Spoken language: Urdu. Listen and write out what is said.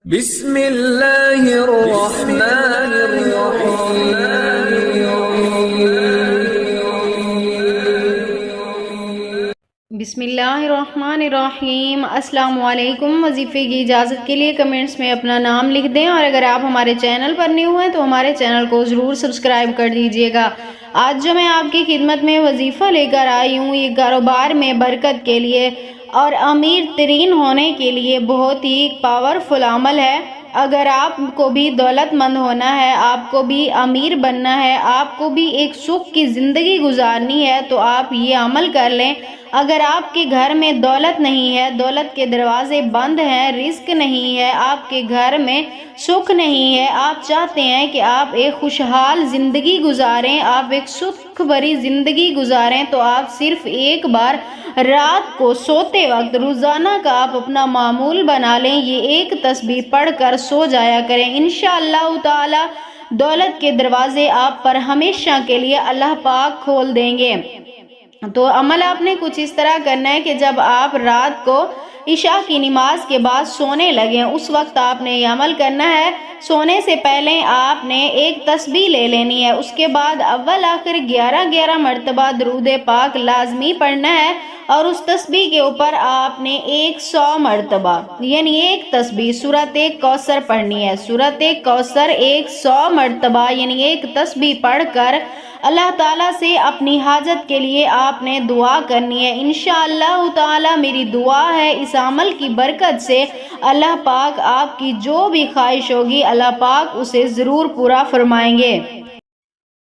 بسم اللہ الرحمن الرحیم۔ بسم اللہ الرحمن الرحیم۔ السلام علیکم۔ وظیفے کی اجازت کے لیے کمنٹس میں اپنا نام لکھ دیں، اور اگر آپ ہمارے چینل پر نیو ہیں تو ہمارے چینل کو ضرور سبسکرائب کر دیجیے گا۔ آج جو میں آپ کی خدمت میں وظیفہ لے کر آئی ہوں، یہ کاروبار میں برکت کے لیے اور امیر ترین ہونے کے لیے بہت ہی پاورفل عمل ہے۔ اگر آپ کو بھی دولت مند ہونا ہے، آپ کو بھی امیر بننا ہے، آپ کو بھی ایک سکھ کی زندگی گزارنی ہے تو آپ یہ عمل کر لیں۔ اگر آپ کے گھر میں دولت نہیں ہے، دولت کے دروازے بند ہیں، رزق نہیں ہے، آپ کے گھر میں سکھ نہیں ہے، آپ چاہتے ہیں کہ آپ ایک خوشحال زندگی گزاریں، آپ ایک سکھ بھری زندگی گزاریں، تو آپ صرف ایک بار رات کو سوتے وقت روزانہ کا آپ اپنا معمول بنا لیں، یہ ایک تسبیح پڑھ کر سو جایا کریں۔ انشاءاللہ تعالی دولت کے دروازے آپ پر ہمیشہ کے لیے اللہ پاک کھول دیں گے۔ تو عمل آپ نے کچھ اس طرح کرنا ہے کہ جب آپ رات کو عشاء کی نماز کے بعد سونے لگیں، اس وقت آپ نے یہ عمل کرنا ہے۔ سونے سے پہلے آپ نے ایک تسبیح لے لینی ہے، اس کے بعد اول آخر 11 مرتبہ درود پاک لازمی پڑھنا ہے، اور اس تسبیح کے اوپر آپ نے 100 مرتبہ یعنی ایک تسبیح سورۃ کوثر پڑھنی ہے۔ سورۃ کوثر 100 مرتبہ یعنی ایک تسبیح پڑھ کر اللہ تعالیٰ سے اپنی حاجت کے لیے آپ نے دعا کرنی ہے۔ انشاءاللہ تعالیٰ میری دعا ہے اس عمل کی برکت سے اللہ پاک آپ کی جو بھی خواہش ہوگی اللہ پاک اسے ضرور پورا فرمائیں گے۔